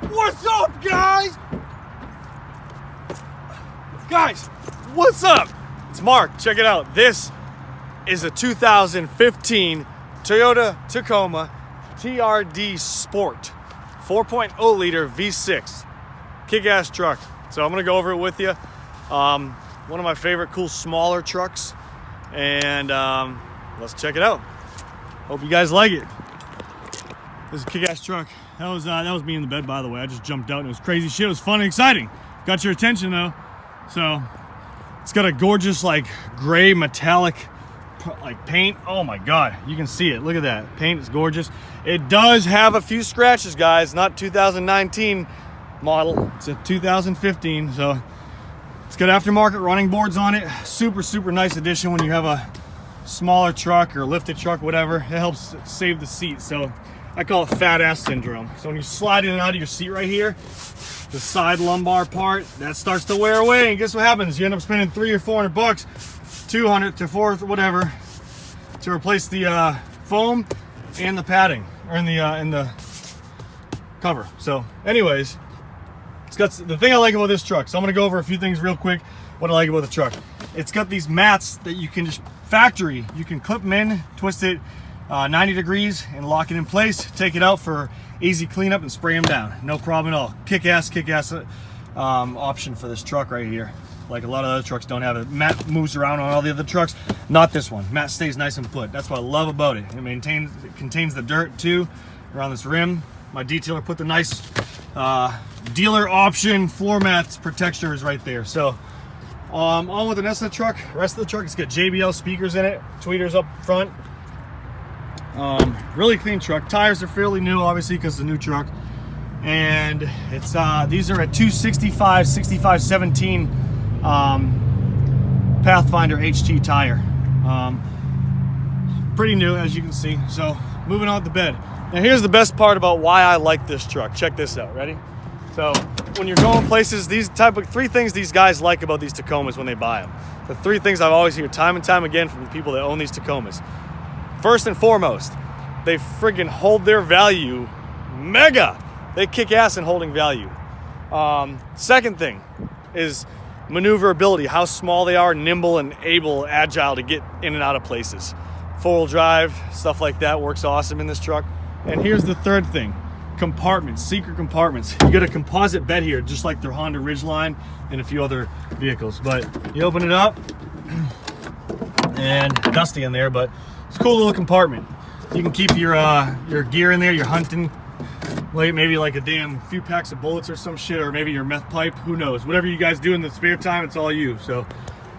What's up, guys? Guys, what's up? It's Mark. Check it out. This is a 2015 Toyota Tacoma TRD Sport 4.0 liter V6 kick-ass truck. So I'm gonna go over it with you. One of my favorite cool smaller trucks, and let's check it out. Hope you guys like it. This is a kick-ass truck. That was me in the bed, by the way. I just jumped out and it was crazy shit. It was fun and exciting. Got your attention though. So it's got a gorgeous like gray metallic like paint. Oh my god, you can see it. Look at that paint. Is gorgeous. It does have a few scratches, guys. Not 2019 model, it's a 2015. So it's got aftermarket running boards on it. Super nice addition when you have a smaller truck or lifted truck, whatever. It helps save the seat. So I call it fat ass syndrome. So when you slide in and out of your seat right here, the side lumbar part, that starts to wear away, and guess what happens? You end up spending $300 or $400, 200 to $400, whatever, to replace the foam and the padding, or in the cover. So anyways, it's got the thing I like about this truck. So I'm gonna go over a few things real quick. What I like about the truck: it's got these mats that you can just factory. You can clip them in, twist it 90 degrees, and lock it in place. Take it out for easy cleanup and spray them down. No problem at all. Kick-ass option for this truck right here. Like a lot of other trucks don't have it. Mat moves around on all the other trucks. Not this one. Mat stays nice and put. That's what I love about it. It contains the dirt too around this rim. My detailer put the nice dealer option floor mats protectors right there. So on with the rest of the truck. It's got JBL speakers in it, tweeters up front. Really clean truck. Tires are fairly new, obviously, because it's a new truck. And it's these are a 265 6517 Pathfinder HT tire. Pretty new, as you can see. So moving on to bed. Now here's the best part about why I like this truck. Check this out. Ready? So when you're going places, these type of three things these guys like about these Tacomas when they buy them. The three things I've always heard time and time again from the people that own these Tacomas. First and foremost, they friggin' hold their value mega. They kick ass in holding value. Second thing is maneuverability, how small they are, nimble and agile to get in and out of places. Four-wheel drive, stuff like that works awesome in this truck. And here's the third thing: compartments, secret compartments. You get a composite bed here, just like their Honda Ridgeline and a few other vehicles. But you open it up, and dusty in there, but it's a cool little compartment. You can keep your gear in there, your hunting, like maybe like a damn few packs of bullets or some shit, or maybe your meth pipe, who knows. Whatever you guys do in the spare time, it's all you. So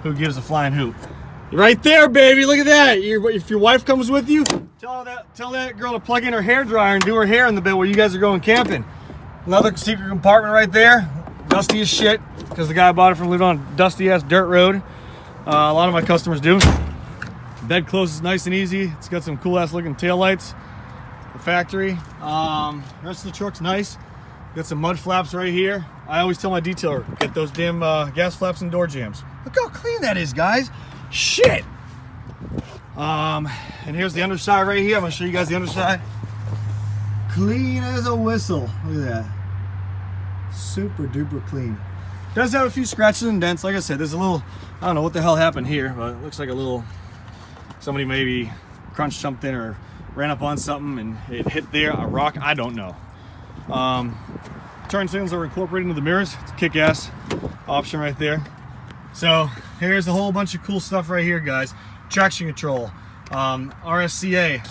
who gives a flying hoot? Right there, baby, look at that. If your wife comes with you, tell that girl to plug in her hair dryer and do her hair in the bed where you guys are going camping. Another secret compartment right there, dusty as shit, because the guy bought it from living on a dusty ass dirt road. A lot of my customers do. Bed closes nice and easy. It's got some cool ass looking taillights, the factory. Rest of the truck's nice. Got some mud flaps right here. I always tell my detailer, get those damn gas flaps and door jams. Look how clean that is, guys. Shit. And here's the underside right here. I'm gonna show you guys the underside. Clean as a whistle. Look at that. Super duper clean. Does have a few scratches and dents. Like I said, there's a little, I don't know what the hell happened here, but it looks like a little, somebody maybe crunched something or ran up on something and it hit there, a rock, I don't know. Turn signals are incorporated into the mirrors. It's a kick-ass option right there. So here's a whole bunch of cool stuff right here, guys. Traction control, RSCA,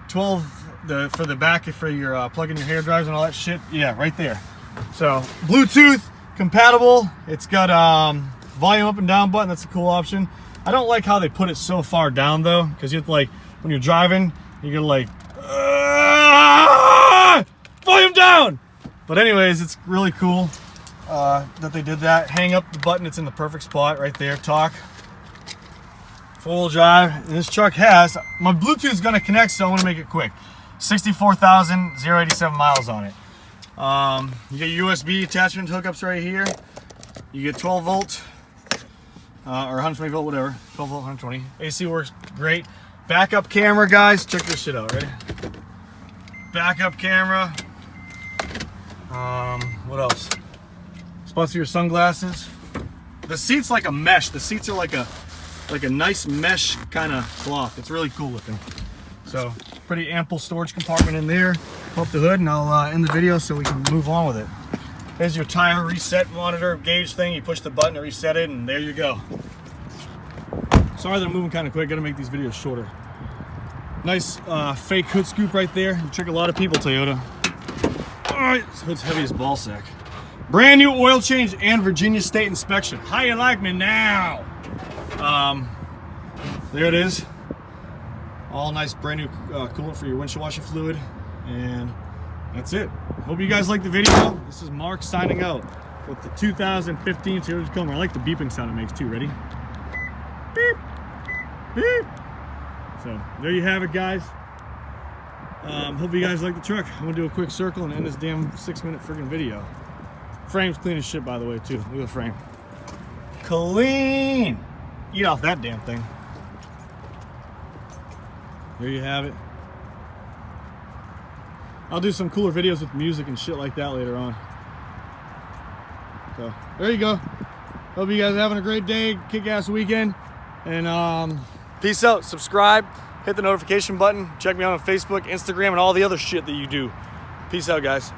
12 for the back for your plugging your hair dryers and all that shit. Yeah, right there. So Bluetooth compatible. It's got volume up and down button. That's a cool option. I don't like how they put it so far down though, because you have to, like, when you're driving, you gotta like volume down. But anyways, it's really cool that they did that. Hang up the button, it's in the perfect spot right there. Talk, full drive. And this truck has, my Bluetooth is gonna connect, so I want to make it quick. 64,087 miles on it. You get USB attachment hookups right here. You get 12 volt or 120 volt, whatever. 12 volt, 120. AC works great. Backup camera, guys. Check this shit out, ready? Backup camera. What else? Spots for your sunglasses. The seat's like a mesh. The seats are like a nice mesh kind of cloth. It's really cool looking. So pretty ample storage compartment in there. Pop the hood and I'll end the video so we can move on with it. There's your tire reset monitor gauge thing. You push the button to reset it and there you go. Sorry that I'm moving kind of quick. Gotta make these videos shorter. Nice fake hood scoop right there. You trick a lot of people, Toyota. All right, this hood's heavy as ball sack. Brand new oil change and Virginia State inspection. How you like me now? There it is. All nice brand new coolant for your windshield washer fluid. And that's it. Hope you guys like the video. This is Mark signing out with the 2015 Toyota Tacoma. I like the beeping sound it makes too. Ready? Beep. Beep. So there you have it, guys. Hope you guys like the truck. I'm gonna do a quick circle and end this damn 6-minute friggin' video. Frame's clean as shit, by the way, too. Look at the frame. Clean! Eat off that damn thing. There you have it. I'll do some cooler videos with music and shit like that later on. So, there you go. Hope you guys are having a great day, kick-ass weekend. And, peace out, subscribe, hit the notification button, check me out on Facebook, Instagram, and all the other shit that you do. Peace out, guys.